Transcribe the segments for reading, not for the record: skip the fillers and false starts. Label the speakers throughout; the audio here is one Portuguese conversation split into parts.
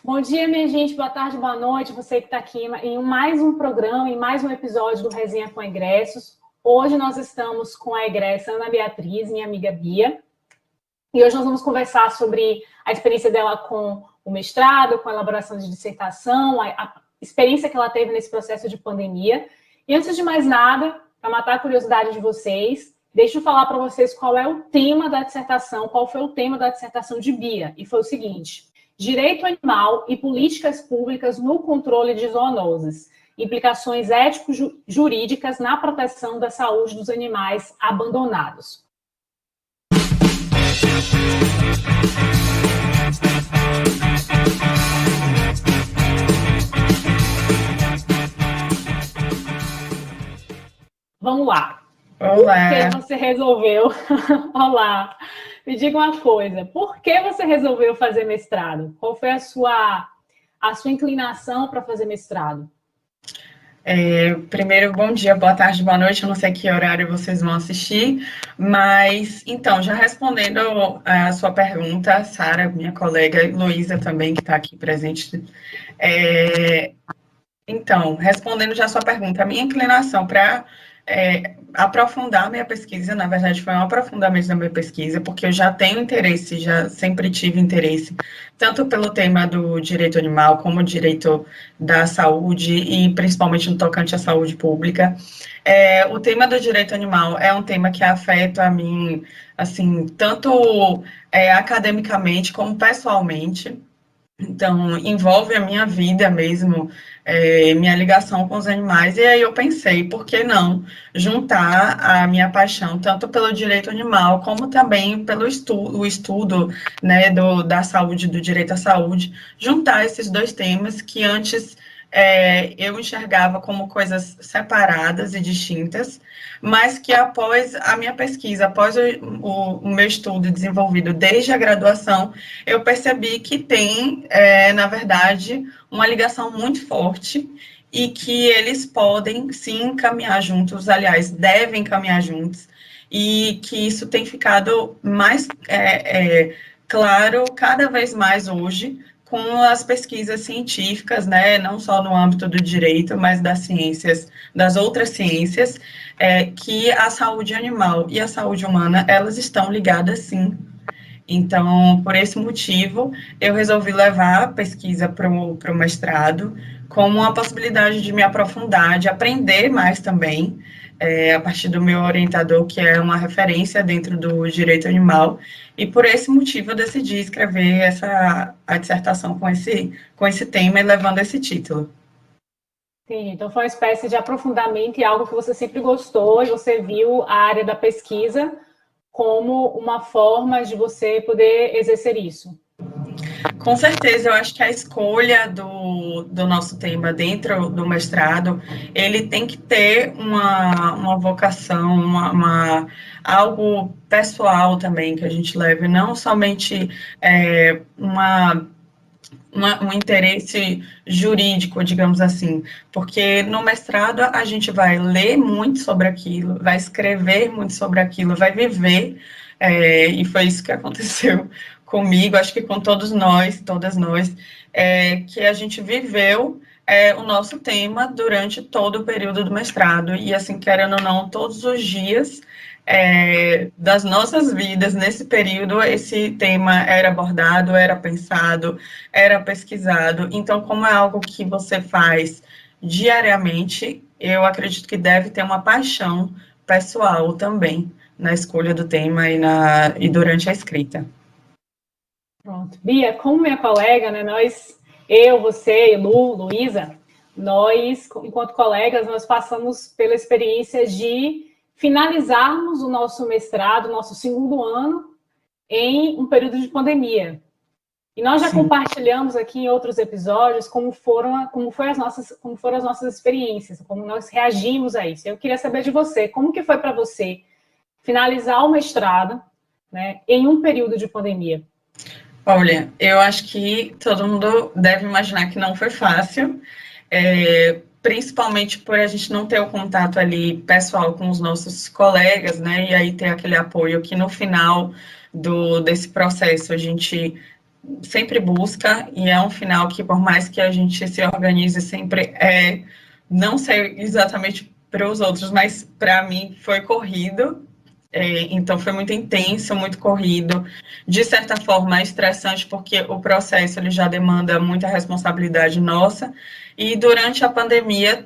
Speaker 1: Bom dia, minha gente, boa tarde, boa noite, você que está aqui em mais um programa, em mais um episódio do Resenha com Egressos. Hoje nós estamos com a egressa Ana Beatriz, minha amiga Bia, e hoje nós vamos conversar sobre a experiência dela com o mestrado, com a elaboração de dissertação, a experiência que ela teve nesse processo de pandemia. E antes de mais nada, para matar a curiosidade de vocês, deixa eu falar para vocês qual é o tema da dissertação, qual foi o tema da dissertação de Bia, e foi o seguinte: Direito animal e políticas públicas no controle de zoonoses. Implicações ético-jurídicas na proteção da saúde dos animais abandonados. Vamos lá.
Speaker 2: Olá.
Speaker 1: Por que você resolveu... Olá. Me diga uma coisa, por que você resolveu fazer mestrado? Qual foi a sua inclinação para fazer mestrado?
Speaker 2: Primeiro, bom dia, boa tarde, boa noite, eu não sei que horário vocês vão assistir, mas, então, já respondendo a sua pergunta, Sara, minha colega, e Luísa também, que está aqui presente, então, respondendo já a sua pergunta, a minha inclinação para aprofundar minha pesquisa, na verdade, foi um aprofundamento da minha pesquisa, porque eu já tenho interesse, já sempre tive interesse, tanto pelo tema do direito animal, como o direito da saúde, e principalmente no tocante à saúde pública. O tema do direito animal é um tema que afeta a mim, assim, tanto academicamente como pessoalmente. Então, envolve a minha vida mesmo, minha ligação com os animais, e aí eu pensei, por que não juntar a minha paixão, tanto pelo direito animal, como também pelo estudo, né, da saúde, do direito à saúde, juntar esses dois temas que antes eu enxergava como coisas separadas e distintas, mas que após a minha pesquisa, após o meu estudo desenvolvido desde a graduação, eu percebi que tem, na verdade, uma ligação muito forte e que eles podem, sim, caminhar juntos, aliás, devem caminhar juntos, e que isso tem ficado mais claro cada vez mais hoje com as pesquisas científicas, né, não só no âmbito do direito, mas das ciências, das outras ciências, que a saúde animal e a saúde humana, elas estão ligadas, sim. Então, por esse motivo, eu resolvi levar a pesquisa para o mestrado, como uma possibilidade de me aprofundar, de aprender mais também, a partir do meu orientador, que é uma referência dentro do direito animal, e por esse motivo eu decidi escrever a dissertação com esse tema e levando esse título.
Speaker 1: Sim, então foi uma espécie de aprofundamento em algo que você sempre gostou e você viu a área da pesquisa como uma forma de você poder exercer isso.
Speaker 2: Com certeza, eu acho que a escolha do nosso tema dentro do mestrado, ele tem que ter uma vocação, algo pessoal também que a gente leve, não somente um interesse jurídico, digamos assim, porque no mestrado a gente vai ler muito sobre aquilo, vai escrever muito sobre aquilo, vai viver, e foi isso que aconteceu comigo, acho que com todas nós, que a gente viveu o nosso tema durante todo o período do mestrado, e assim, querendo ou não, todos os dias das nossas vidas, nesse período, esse tema era abordado, era pensado, era pesquisado. Então, como é algo que você faz diariamente, eu acredito que deve ter uma paixão pessoal também na escolha do tema e durante a escrita.
Speaker 1: Pronto. Bia, como minha colega, né, eu, você, Luísa, nós, enquanto colegas, nós passamos pela experiência de finalizarmos o nosso mestrado, nosso segundo ano, em um período de pandemia. E nós já compartilhamos aqui em outros episódios como foram as nossas experiências, como nós reagimos a isso. Eu queria saber de você, como que foi para você finalizar o mestrado, né, em um período de pandemia?
Speaker 2: Olha, eu acho que todo mundo deve imaginar que não foi fácil, principalmente por a gente não ter o contato ali pessoal com os nossos colegas, né, e aí ter aquele apoio que no final desse processo a gente sempre busca, e é um final que, por mais que a gente se organize, sempre não sei exatamente para os outros, mas para mim foi corrido, então foi muito intenso, muito corrido, de certa forma é estressante, porque o processo ele já demanda muita responsabilidade nossa, e durante a pandemia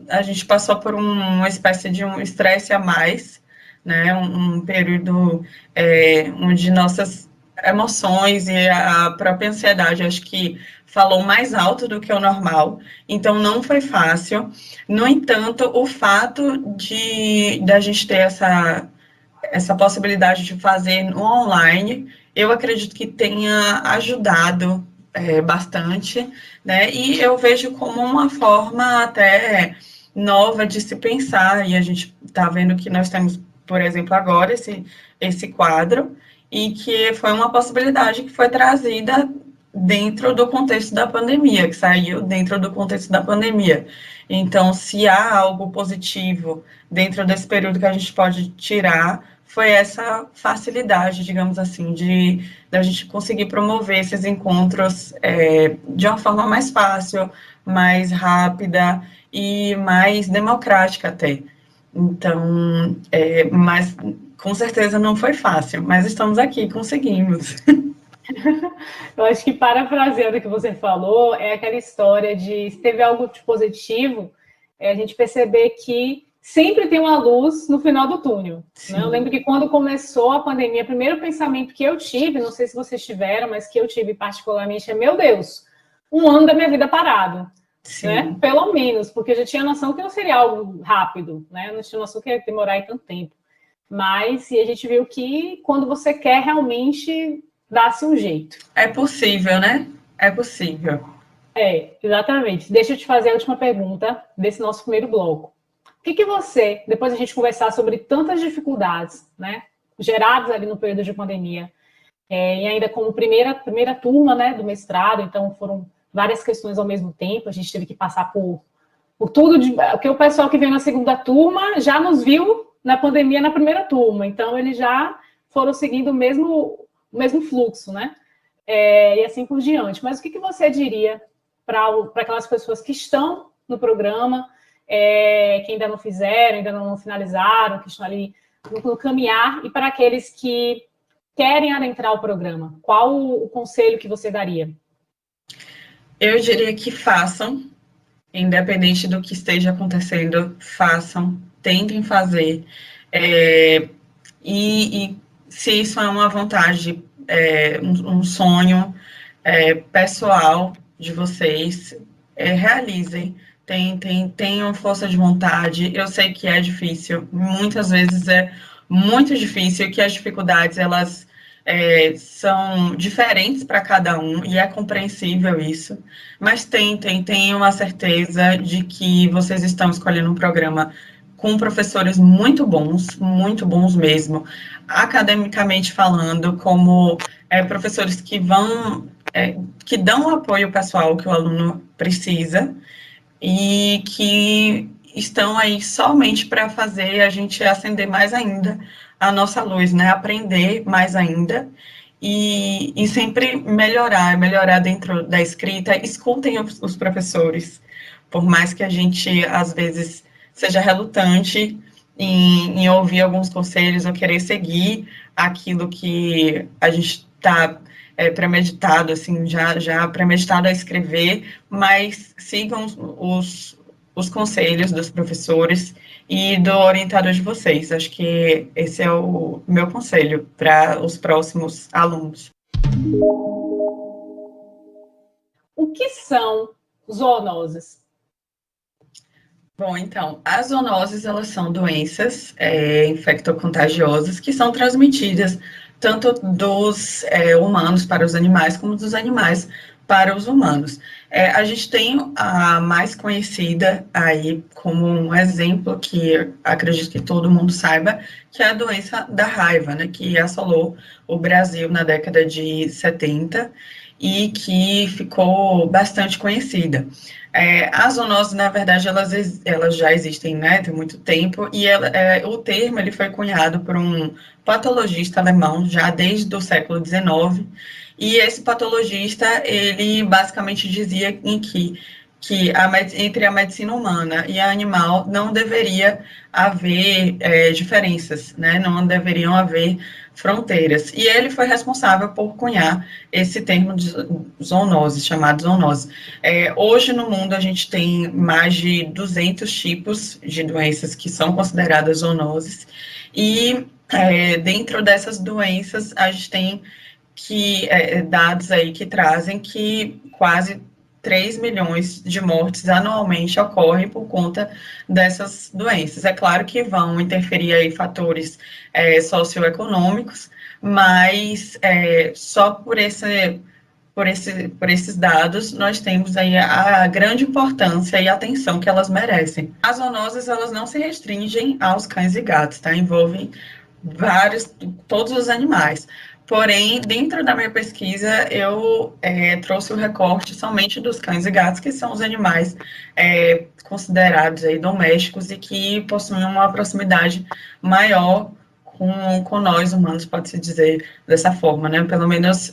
Speaker 2: a gente passou por uma espécie de um estresse a mais, né, um período onde nossas emoções e a própria ansiedade, acho que falou mais alto do que o normal, então não foi fácil. No entanto, o fato de a gente ter essa possibilidade de fazer no online, eu acredito que tenha ajudado bastante, né? E eu vejo como uma forma até nova de se pensar, e a gente está vendo que nós temos, por exemplo, agora esse quadro, e que foi uma possibilidade que foi trazida dentro do contexto da pandemia, que saiu dentro do contexto da pandemia. Então, se há algo positivo dentro desse período que a gente pode tirar, foi essa facilidade, digamos assim, de a gente conseguir promover esses encontros de uma forma mais fácil, mais rápida e mais democrática até. Então, mas com certeza não foi fácil, mas estamos aqui, conseguimos.
Speaker 1: Eu acho que, parafraseando o que você falou, é aquela história de se teve algo de positivo, a gente perceber que sempre tem uma luz no final do túnel. Né? Eu lembro que quando começou a pandemia, o primeiro pensamento que eu tive, não sei se vocês tiveram, mas que eu tive particularmente é, meu Deus, um ano da minha vida parado. Né? Pelo menos, porque eu já tinha noção que não seria algo rápido, né? Eu não tinha noção que ia demorar em tanto tempo. Mas e a gente viu que quando você quer realmente dá-se um jeito.
Speaker 2: É possível, né? É possível.
Speaker 1: Exatamente. Deixa eu te fazer a última pergunta desse nosso primeiro bloco. O que você, depois a gente conversar sobre tantas dificuldades, né, geradas ali no período de pandemia, e ainda como primeira turma, né, do mestrado, então foram várias questões ao mesmo tempo, a gente teve que passar por tudo, porque o pessoal que veio na segunda turma já nos viu na pandemia na primeira turma, então eles já foram seguindo o mesmo fluxo, né, e assim por diante. Mas o que você diria para aquelas pessoas que estão no programa, que ainda não fizeram, ainda não finalizaram, que estão ali no caminhar, e para aqueles que querem adentrar o programa? Qual o conselho que você daria?
Speaker 2: Eu diria que façam, independente do que esteja acontecendo, façam, tentem fazer. E se isso é uma vontade, um sonho pessoal de vocês, realizem. Tenham força de vontade. Eu sei que é difícil, muitas vezes é muito difícil, que as dificuldades, elas são diferentes para cada um, e é compreensível isso, mas tenham a certeza de que vocês estão escolhendo um programa com professores muito bons mesmo, academicamente falando, como professores que que dão o apoio pessoal que o aluno precisa, e que estão aí somente para fazer a gente acender mais ainda a nossa luz, né? Aprender mais ainda e sempre melhorar dentro da escrita. Escutem os professores, por mais que a gente, às vezes, seja relutante em ouvir alguns conselhos ou querer seguir aquilo que a gente está premeditado, assim, já premeditado a escrever, mas sigam os conselhos dos professores e do orientador de vocês. Acho que esse é o meu conselho para os próximos alunos.
Speaker 1: O que são zoonoses?
Speaker 2: Bom, então, as zoonoses, elas são doenças infectocontagiosas que são transmitidas tanto dos humanos para os animais, como dos animais para os humanos. A gente tem a mais conhecida aí como um exemplo, que acredito que todo mundo saiba, que é a doença da raiva, né, que assolou o Brasil na década de 70 e que ficou bastante conhecida. As zoonoses, na verdade, elas já existem, né, tem muito tempo, e o termo ele foi cunhado por um patologista alemão já desde o século XIX, E esse patologista, ele basicamente dizia entre a medicina humana e a animal não deveria haver diferenças, né? Não deveriam haver fronteiras. E ele foi responsável por cunhar esse termo de zoonose, chamado zoonose. Hoje no mundo a gente tem mais de 200 tipos de doenças que são consideradas zoonoses, e dentro dessas doenças a gente tem dados aí que trazem que quase 3 milhões de mortes anualmente ocorrem por conta dessas doenças. É claro que vão interferir aí fatores socioeconômicos, mas só por esses dados, nós temos aí a grande importância e atenção que elas merecem. As zoonoses, elas não se restringem aos cães e gatos, tá? Envolvem todos os animais. Porém, dentro da minha pesquisa, eu trouxe o recorte somente dos cães e gatos, que são os animais considerados aí domésticos e que possuem uma proximidade maior com nós humanos, pode-se dizer dessa forma, né? Pelo menos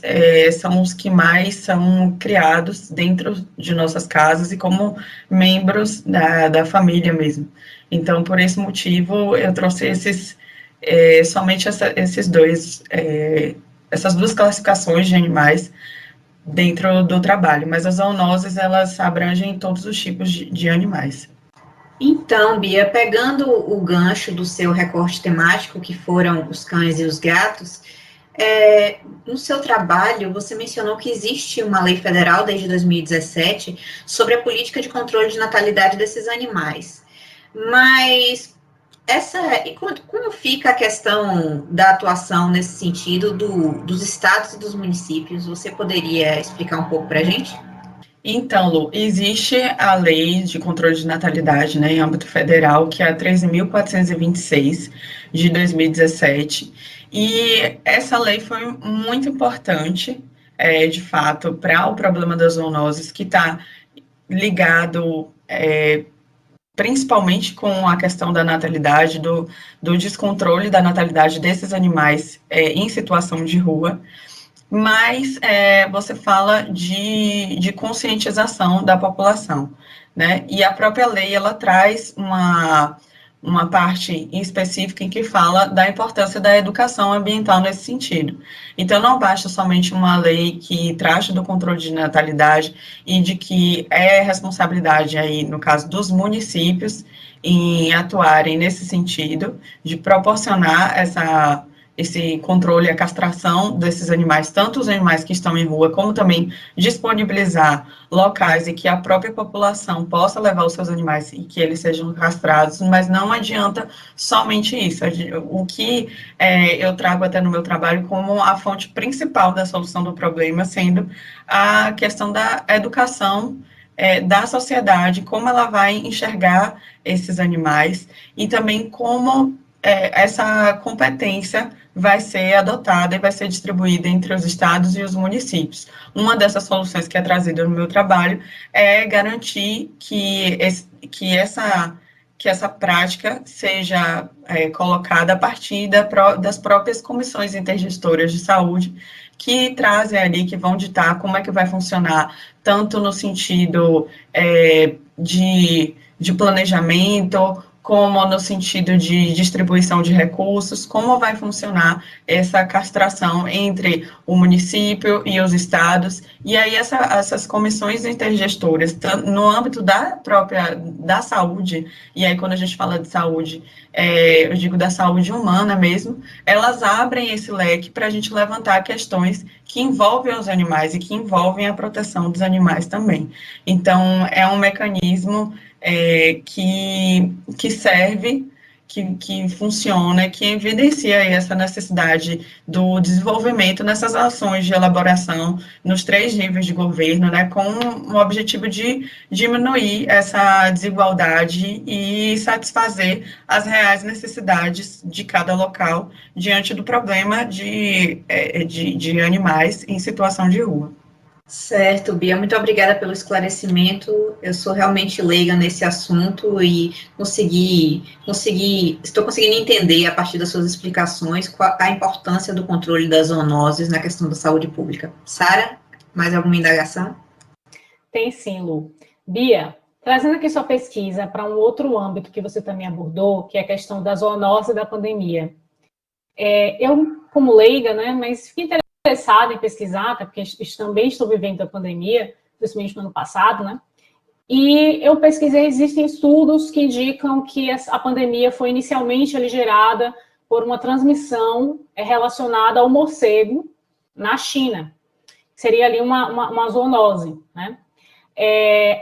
Speaker 2: são os que mais são criados dentro de nossas casas e como membros da família mesmo. Então, por esse motivo, eu trouxe somente essas duas classificações de animais dentro do trabalho, mas as zoonoses, elas abrangem todos os tipos de animais.
Speaker 3: Então, Bia, pegando o gancho do seu recorte temático, que foram os cães e os gatos, no seu trabalho, você mencionou que existe uma lei federal desde 2017 sobre a política de controle de natalidade desses animais. Mas como fica a questão da atuação nesse sentido dos estados e dos municípios? Você poderia explicar um pouco para a gente?
Speaker 2: Então, Lu, existe a lei de controle de natalidade, né, em âmbito federal, que é a 13.426 de 2017, e essa lei foi muito importante, de fato, para o problema das zoonoses, que está ligado principalmente com a questão da natalidade, do descontrole da natalidade desses animais em situação de rua. Mas você fala de conscientização da população, né? E a própria lei, ela traz uma parte específica em que fala da importância da educação ambiental nesse sentido. Então, não basta somente uma lei que trate do controle de natalidade e de que é responsabilidade aí, no caso dos municípios, em atuarem nesse sentido, de proporcionar esse controle, a castração desses animais, tanto os animais que estão em rua, como também disponibilizar locais em que a própria população possa levar os seus animais e que eles sejam castrados, mas não adianta somente isso. O que eu trago até no meu trabalho como a fonte principal da solução do problema, sendo a questão da educação da sociedade, como ela vai enxergar esses animais e também como essa competência vai ser adotada e vai ser distribuída entre os estados e os municípios. Uma dessas soluções que é trazida no meu trabalho é garantir que essa prática seja colocada a partir das próprias comissões intergestoras de saúde, que trazem ali, que vão ditar como é que vai funcionar, tanto no sentido de planejamento, como no sentido de distribuição de recursos, como vai funcionar essa castração entre o município e os estados, e aí essas comissões intergestoras, no âmbito da saúde, e aí quando a gente fala de saúde, eu digo da saúde humana mesmo, elas abrem esse leque para a gente levantar questões que envolvem os animais e que envolvem a proteção dos animais também. Então, é um mecanismo que serve, que funciona, que evidencia essa necessidade do desenvolvimento nessas ações de elaboração nos 3 níveis de governo, né, com o objetivo de diminuir essa desigualdade e satisfazer as reais necessidades de cada local diante do problema de animais em situação de rua.
Speaker 3: Certo, Bia, muito obrigada pelo esclarecimento. Eu sou realmente leiga nesse assunto e estou conseguindo entender, a partir das suas explicações, a importância do controle das zoonoses na questão da saúde pública. Sara, mais alguma indagação?
Speaker 1: Tem sim, Lu. Bia, trazendo aqui sua pesquisa para um outro âmbito que você também abordou, que é a questão da zoonose da pandemia. Eu, como leiga, né, mas fiquei interessada em pesquisar, até porque também estou vivendo a pandemia, principalmente no ano passado, né? E eu pesquisei, existem estudos que indicam que a pandemia foi inicialmente gerada por uma transmissão relacionada ao morcego na China. Seria ali uma zoonose, né?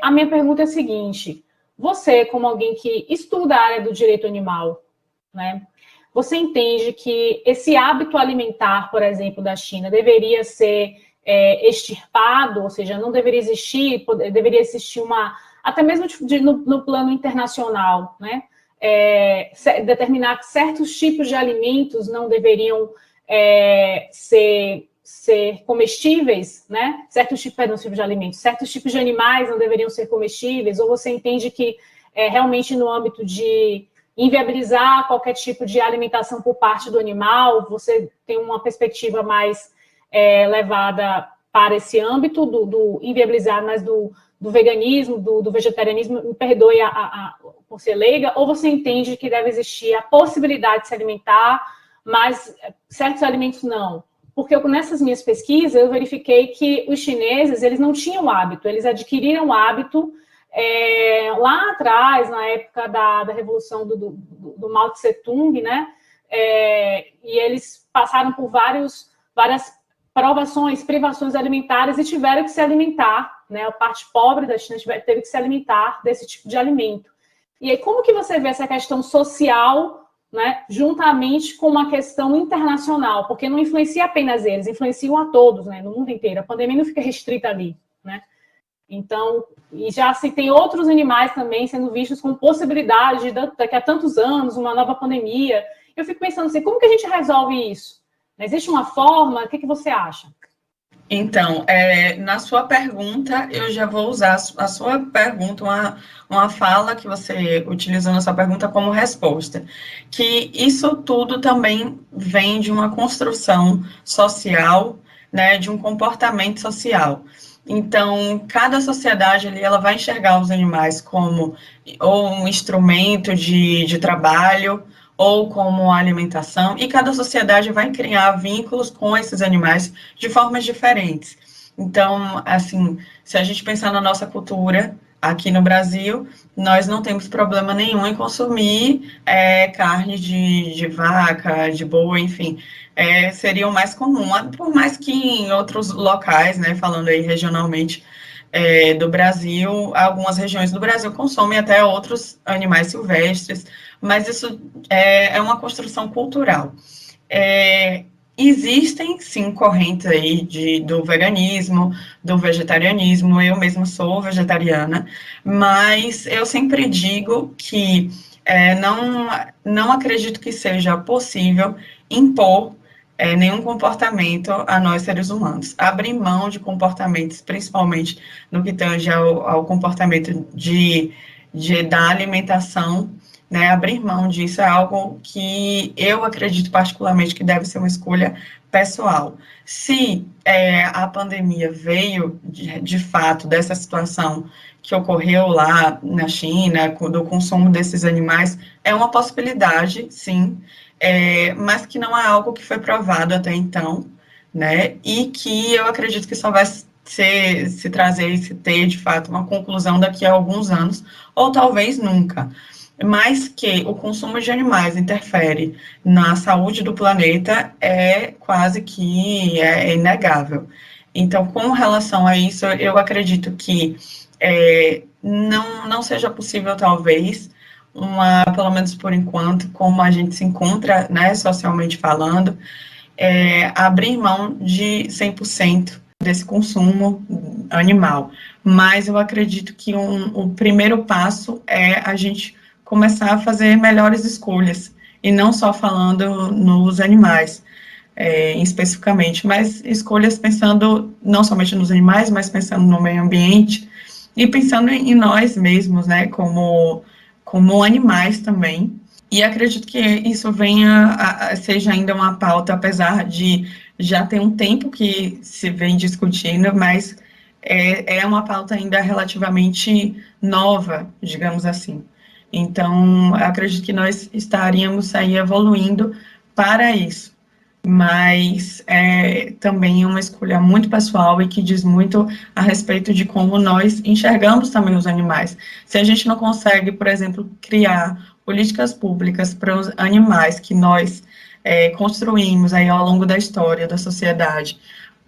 Speaker 1: A minha pergunta é a seguinte: você, como alguém que estuda a área do direito animal, né? Você entende que esse hábito alimentar, por exemplo, da China, deveria ser extirpado, ou seja, não deveria existir, deveria existir até mesmo no plano internacional, né? Determinar que certos tipos de alimentos não deveriam ser comestíveis, né? Certos tipos de alimentos, certos tipos de animais não deveriam ser comestíveis, ou você entende que realmente no âmbito de inviabilizar qualquer tipo de alimentação por parte do animal, você tem uma perspectiva mais levada para esse âmbito do inviabilizar, mas do veganismo, do vegetarianismo, me perdoe por ser leiga, ou você entende que deve existir a possibilidade de se alimentar, mas certos alimentos não? Porque nessas minhas pesquisas eu verifiquei que os chineses, eles não tinham hábito, eles adquiriram o hábito lá atrás, na época da revolução do Mao Tse Tung, né? E eles passaram por várias provações, privações alimentares e tiveram que se alimentar, né? A parte pobre da China teve que se alimentar desse tipo de alimento. E aí, como que você vê essa questão social, né, juntamente com uma questão internacional? Porque não influencia apenas eles, influenciam a todos, né, no mundo inteiro. A pandemia não fica restrita ali, né? Então, e já se tem outros animais também sendo vistos com possibilidade daqui a tantos anos, uma nova pandemia. Eu fico pensando assim, como que a gente resolve isso? Existe uma forma? O que você acha?
Speaker 2: Então, na sua pergunta, eu já vou usar a sua pergunta, uma fala que você utilizou na sua pergunta como resposta, que isso tudo também vem de uma construção social, né, de um comportamento social. Então, cada sociedade ali, ela vai enxergar os animais como ou um instrumento de trabalho, ou como alimentação, e cada sociedade vai criar vínculos com esses animais de formas diferentes. Então, assim, se a gente pensar na nossa cultura, aqui no Brasil, nós não temos problema nenhum em consumir carne de vaca, de boi, enfim, seria o mais comum, por mais que em outros locais, né, falando aí regionalmente, do Brasil, algumas regiões do Brasil consomem até outros animais silvestres, mas isso é uma construção cultural. Existem, sim, correntes aí do veganismo, do vegetarianismo, eu mesma sou vegetariana, mas eu sempre digo que não acredito que seja possível impor nenhum comportamento a nós seres humanos. Abrir mão de comportamentos, principalmente no que tange ao comportamento da alimentação, né, abrir mão disso é algo que eu acredito particularmente que deve ser uma escolha pessoal. Se a pandemia veio, de fato, dessa situação que ocorreu lá na China, do consumo desses animais, é uma possibilidade, sim, mas que não é algo que foi provado até então, né, e que eu acredito que só vai se trazer e se ter, de fato, uma conclusão daqui a alguns anos, ou talvez nunca. Mas que o consumo de animais interfere na saúde do planeta é quase que inegável. Então, com relação a isso, eu acredito que não seja possível, talvez, pelo menos por enquanto, como a gente se encontra, né, socialmente falando, abrir mão de 100% desse consumo animal. Mas eu acredito que o primeiro passo é a gente começar a fazer melhores escolhas, e não só falando nos animais, especificamente, mas escolhas pensando não somente nos animais, mas pensando no meio ambiente e pensando em nós mesmos, né, como animais também. E acredito que isso seja ainda uma pauta, apesar de já ter um tempo que se vem discutindo, mas é uma pauta ainda relativamente nova, digamos assim. Então, acredito que nós estaríamos aí evoluindo para isso, mas também é uma escolha muito pessoal e que diz muito a respeito de como nós enxergamos também os animais. Se a gente não consegue, por exemplo, criar políticas públicas para os animais que nós construímos aí ao longo da história da sociedade,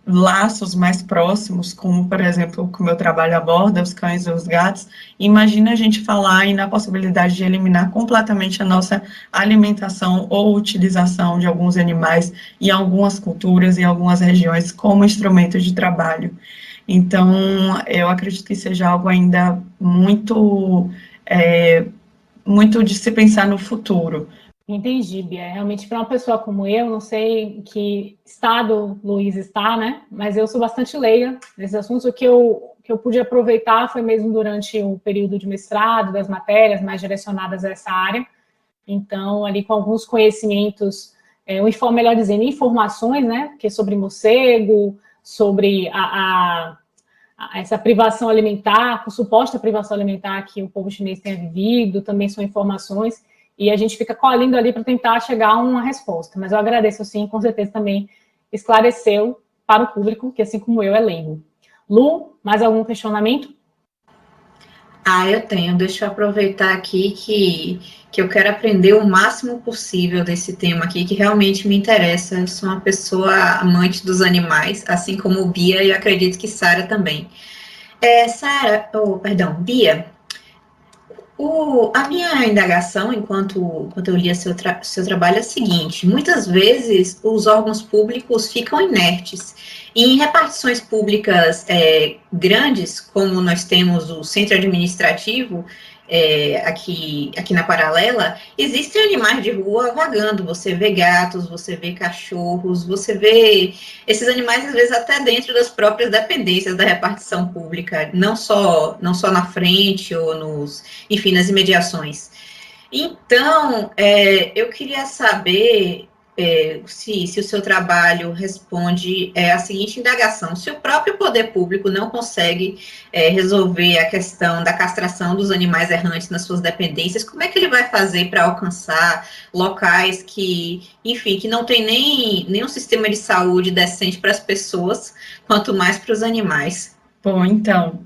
Speaker 2: laços mais próximos, como, por exemplo, o que o meu trabalho aborda, os cães e os gatos, imagina a gente falar aí na possibilidade de eliminar completamente a nossa alimentação ou utilização de alguns animais em algumas culturas e algumas regiões como instrumento de trabalho. Então, eu acredito que seja algo ainda muito de se pensar no futuro.
Speaker 1: Entendi, Bia. Realmente, para uma pessoa como eu, não sei em que estado o Luiz está, né? Mas eu sou bastante leiga nesses assuntos. O que eu pude aproveitar foi mesmo durante o período de mestrado, das matérias mais direcionadas a essa área. Então, ali com alguns conhecimentos, melhor dizendo, informações, né? Que é sobre morcego, sobre essa privação alimentar, a suposta privação alimentar que o povo chinês tem vivido, também são informações, e a gente fica colhendo ali para tentar chegar a uma resposta. Mas eu agradeço, sim, com certeza também esclareceu para o público, que assim como eu, é leigo. Lu, mais algum questionamento?
Speaker 3: Eu tenho. Deixa eu aproveitar aqui que eu quero aprender o máximo possível desse tema aqui, que realmente me interessa. Eu sou uma pessoa amante dos animais, assim como o Bia, e acredito que Sara também. Bia, a minha indagação, enquanto eu lia seu trabalho, é a seguinte: muitas vezes os órgãos públicos ficam inertes. Em repartições públicas grandes, como nós temos o centro administrativo, aqui na Paralela, existem animais de rua vagando. Você vê gatos, você vê cachorros, você vê esses animais, às vezes, até dentro das próprias dependências da repartição pública, não só na frente ou enfim, nas imediações. Então, eu queria saber se o seu trabalho responde a seguinte indagação: se o próprio poder público não consegue resolver a questão da castração dos animais errantes nas suas dependências, como é que ele vai fazer para alcançar locais que, enfim, que não tem nem um sistema de saúde decente para as pessoas, quanto mais para os animais?
Speaker 2: Bom, então,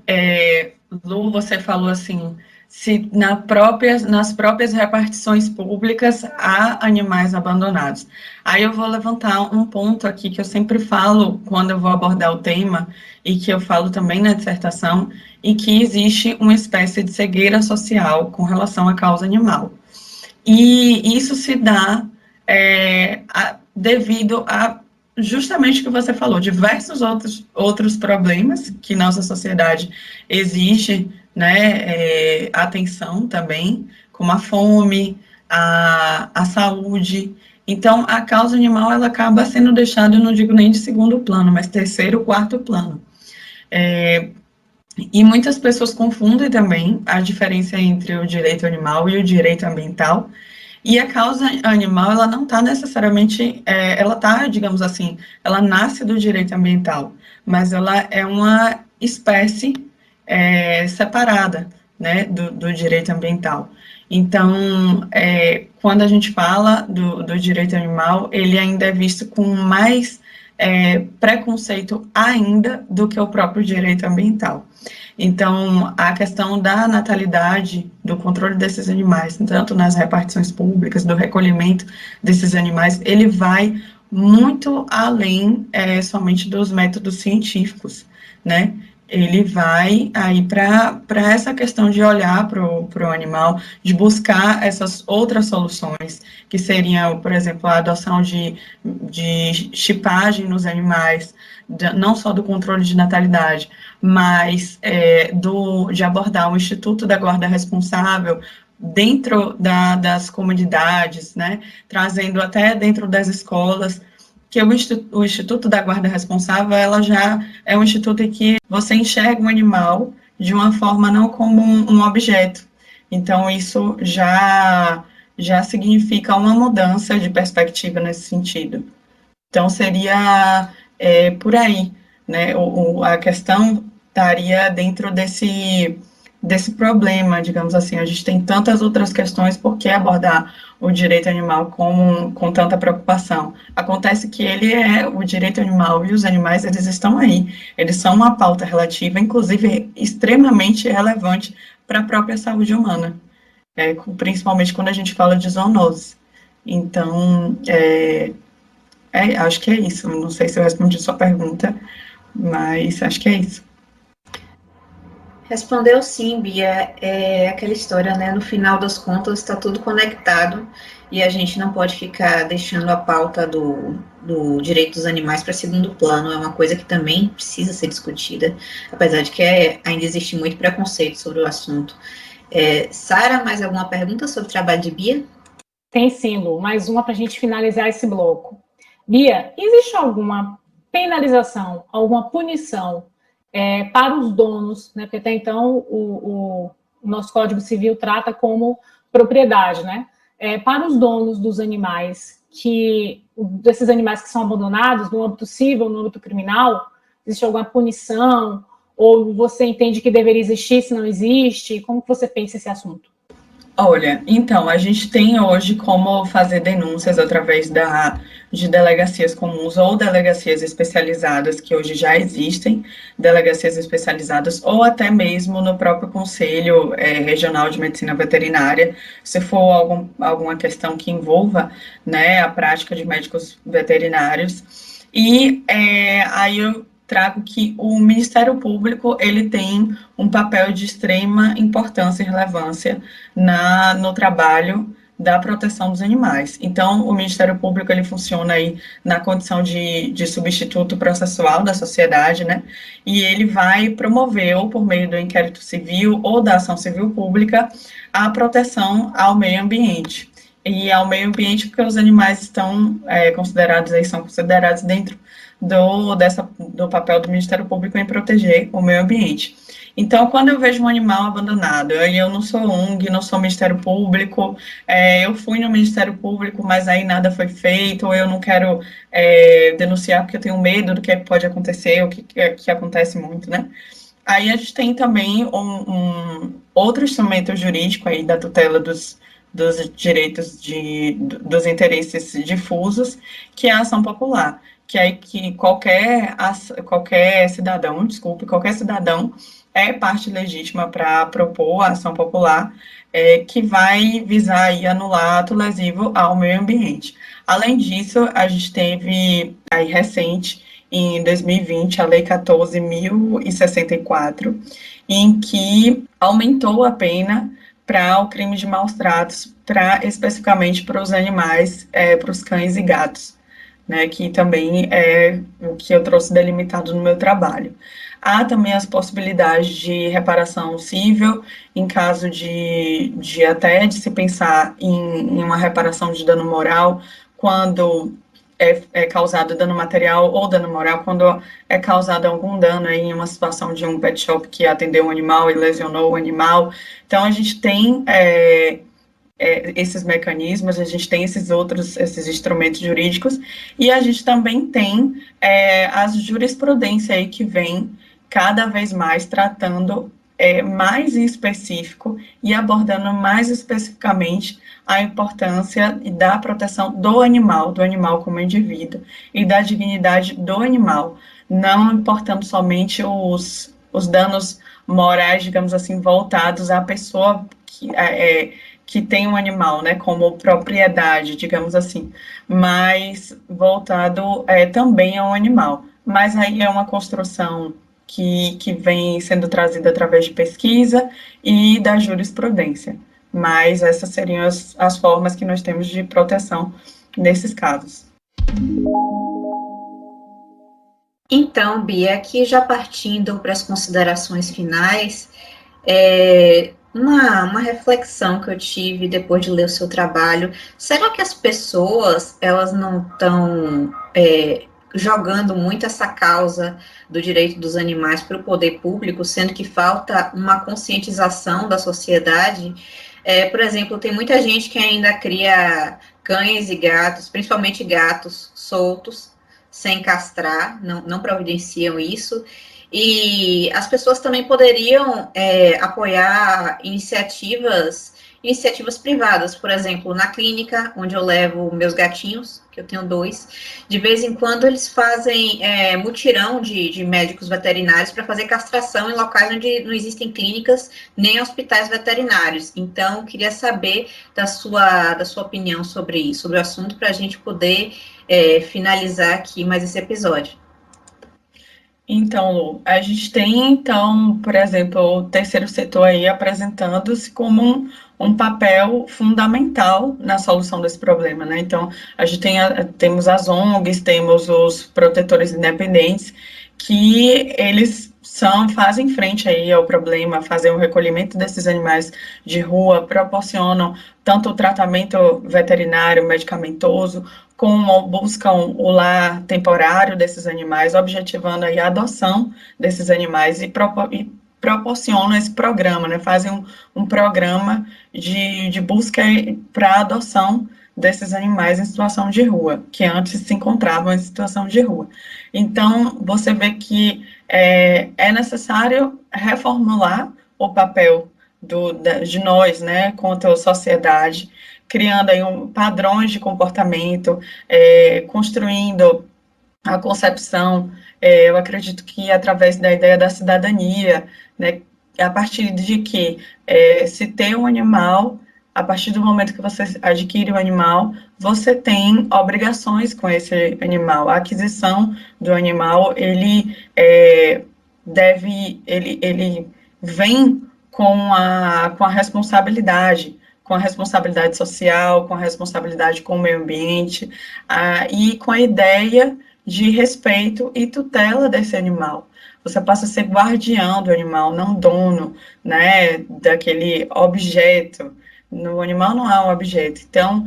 Speaker 2: Lu, você falou assim, se nas próprias repartições públicas há animais abandonados. Aí eu vou levantar um ponto aqui que eu sempre falo quando eu vou abordar o tema, e que eu falo também na dissertação, e que existe uma espécie de cegueira social com relação à causa animal. E isso se dá devido a justamente o que você falou, diversos outros problemas que nossa sociedade exige, né, atenção também, como a fome, a saúde. Então, a causa animal, ela acaba sendo deixada, eu não digo nem de segundo plano, mas terceiro, quarto plano. E muitas pessoas confundem também a diferença entre o direito animal e o direito ambiental. E a causa animal, ela não está necessariamente, ela está, digamos assim, ela nasce do direito ambiental, mas ela é uma espécie separada, né, do direito ambiental. Então, quando a gente fala do direito animal, ele ainda é visto com mais preconceito ainda do que o próprio direito ambiental. Então, a questão da natalidade, do controle desses animais, tanto nas repartições públicas, do recolhimento desses animais, ele vai muito além somente dos métodos científicos, né? Ele vai aí para essa questão de olhar para o animal, de buscar essas outras soluções, que seriam, por exemplo, a adoção de chipagem nos animais, não só do controle de natalidade, mas de abordar o Instituto da Guarda Responsável dentro das comunidades, né, trazendo até dentro das escolas que o Instituto da Guarda Responsável, ela já é um instituto em que você enxerga um animal de uma forma não como um objeto. Então, isso já significa uma mudança de perspectiva nesse sentido. Então, seria por aí, né? A questão estaria dentro desse problema, digamos assim. A gente tem tantas outras questões, por que abordar o direito animal com tanta preocupação? Acontece que o direito animal e os animais, eles estão aí. Eles são uma pauta relativa, inclusive extremamente relevante para a própria saúde humana, principalmente quando a gente fala de zoonoses. Então, acho que é isso. Não sei se eu respondi sua pergunta, mas acho que é isso.
Speaker 3: Respondeu sim, Bia. É aquela história, né? No final das contas, está tudo conectado e a gente não pode ficar deixando a pauta do direito dos animais para segundo plano. É uma coisa que também precisa ser discutida, apesar de que ainda existe muito preconceito sobre o assunto. Sara, mais alguma pergunta sobre o trabalho de Bia?
Speaker 1: Tem sim, Lu. Mais uma para a gente finalizar esse bloco. Bia, existe alguma penalização, alguma punição para os donos, né? Porque até então o nosso Código Civil trata como propriedade, né? Para os donos dos animais, desses animais que são abandonados no âmbito civil, no âmbito criminal, existe alguma punição? Ou você entende que deveria existir se não existe? Como que você pensa esse assunto?
Speaker 2: Olha, então, a gente tem hoje como fazer denúncias através de delegacias comuns ou delegacias especializadas, que hoje já existem, delegacias especializadas, ou até mesmo no próprio Conselho Regional de Medicina Veterinária, se for alguma questão que envolva, né, a prática de médicos veterinários. E aí eu trago que o Ministério Público, ele tem um papel de extrema importância e relevância no trabalho da proteção dos animais. Então, o Ministério Público, ele funciona aí na condição de substituto processual da sociedade, né, e ele vai promover, ou por meio do inquérito civil ou da ação civil pública, a proteção ao meio ambiente. E ao meio ambiente porque os animais estão são considerados dentro do papel do Ministério Público em proteger o meio ambiente. Então, quando eu vejo um animal abandonado, eu não sou ONG, não sou Ministério Público, eu fui no Ministério Público, mas aí nada foi feito, ou eu não quero denunciar porque eu tenho medo do que pode acontecer, o que acontece muito, né? Aí a gente tem também outro instrumento jurídico aí da tutela dos direitos dos interesses difusos, que é a ação popular, que é que qualquer cidadão é parte legítima para propor a ação popular, que vai visar aí anular ato lesivo ao meio ambiente. Além disso, a gente teve aí recente, em 2020, a Lei 14.064, em que aumentou a pena para o crime de maus tratos, especificamente para os animais, para os cães e gatos, né, que também é o que eu trouxe delimitado no meu trabalho. Há também as possibilidades de reparação civil, em caso de se pensar em uma reparação de dano moral, quando é causado dano material ou dano moral, quando é causado algum dano aí em uma situação de um pet shop que atendeu um animal e lesionou o animal. Então, a gente tem esses mecanismos, a gente tem esses instrumentos jurídicos, e a gente também tem a jurisprudência aí que vem cada vez mais tratando mais em específico e abordando mais especificamente a importância da proteção do animal como indivíduo, e da dignidade do animal, não importando somente os danos morais, digamos assim, voltados à pessoa que tem um animal, né, como propriedade, digamos assim, mas voltado também ao animal. Mas aí é uma construção que vem sendo trazida através de pesquisa e da jurisprudência. Mas essas seriam as formas que nós temos de proteção nesses casos.
Speaker 3: Então, Bia, aqui já partindo para as considerações finais, Uma reflexão que eu tive depois de ler o seu trabalho, será que as pessoas, elas não estão jogando muito essa causa do direito dos animais para o poder público, sendo que falta uma conscientização da sociedade? Por exemplo, tem muita gente que ainda cria cães e gatos, principalmente gatos soltos, sem castrar, não providenciam isso. E as pessoas também poderiam apoiar iniciativas privadas, por exemplo, na clínica onde eu levo meus gatinhos, que eu tenho 2, de vez em quando eles fazem mutirão de médicos veterinários para fazer castração em locais onde não existem clínicas nem hospitais veterinários. Então, queria saber da sua opinião sobre isso, sobre o assunto, para a gente poder finalizar aqui mais esse episódio.
Speaker 2: Então, Lu, a gente tem, então, por exemplo, o terceiro setor aí apresentando-se como um papel fundamental na solução desse problema, né? Então, a gente temos as ONGs, temos os protetores independentes, que eles fazem frente aí ao problema, fazem o recolhimento desses animais de rua, proporcionam tanto o tratamento veterinário, medicamentoso, como buscam o lar temporário desses animais, objetivando aí a adoção desses animais e proporcionam esse programa, né? Fazem um programa de busca para adoção desses animais em situação de rua, que antes se encontravam em situação de rua. Então, você vê que é necessário reformular o papel de nós, né, quanto à sociedade, criando aí padrões de comportamento, construindo a concepção, eu acredito que através da ideia da cidadania, né, a partir de que se tem um animal, a partir do momento que você adquire o animal, você tem obrigações com esse animal. A aquisição do animal, ele vem com a responsabilidade social, com a responsabilidade com o meio ambiente, e com a ideia de respeito e tutela desse animal. Você passa a ser guardião do animal, não dono, né, daquele objeto. No animal não há um objeto. Então,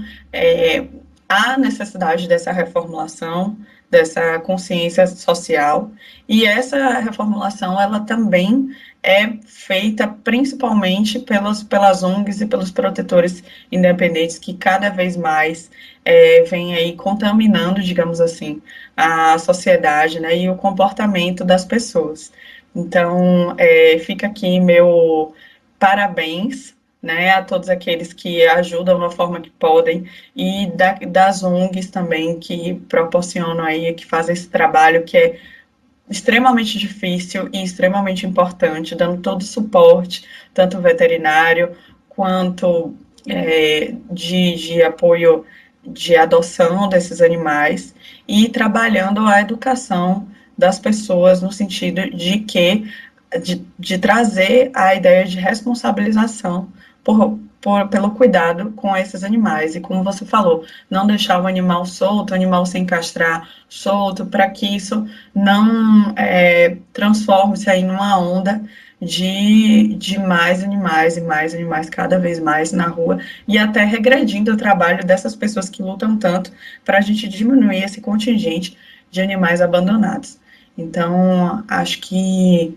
Speaker 2: há necessidade dessa reformulação, dessa consciência social, e essa reformulação, ela também é feita principalmente pelas ONGs e pelos protetores independentes, que cada vez mais vêm aí contaminando, digamos assim, a sociedade, né, e o comportamento das pessoas. Então, fica aqui meu parabéns, né, a todos aqueles que ajudam da forma que podem, e das ONGs também, que proporcionam aí, que fazem esse trabalho que é extremamente difícil e extremamente importante, dando todo o suporte, tanto veterinário, quanto de apoio de adoção desses animais, e trabalhando a educação das pessoas no sentido de trazer a ideia de responsabilização pelo cuidado com esses animais. E como você falou, não deixar o animal solto, o animal sem castrar solto, para que isso não transforme-se aí numa onda de mais animais e mais animais cada vez mais na rua, e até regredindo o trabalho dessas pessoas que lutam tanto para a gente diminuir esse contingente de animais abandonados. Então, acho que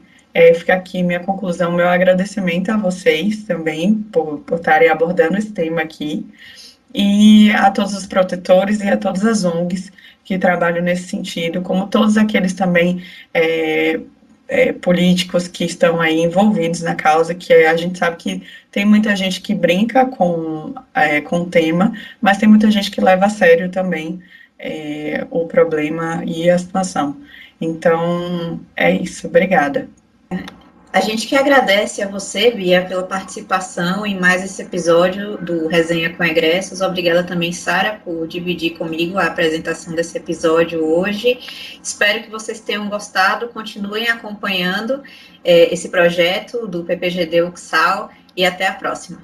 Speaker 2: fica aqui minha conclusão, meu agradecimento a vocês também por estarem abordando esse tema aqui, e a todos os protetores e a todas as ONGs que trabalham nesse sentido, como todos aqueles também políticos que estão aí envolvidos na causa, que a gente sabe que tem muita gente que brinca com o tema, mas tem muita gente que leva a sério também o problema e a situação. Então, é isso. Obrigada.
Speaker 3: A gente que agradece a você, Bia, pela participação em mais esse episódio do Resenha com Egressos. Obrigada também, Sara, por dividir comigo a apresentação desse episódio hoje. Espero que vocês tenham gostado. Continuem acompanhando esse projeto do PPGD Uxal, e até a próxima.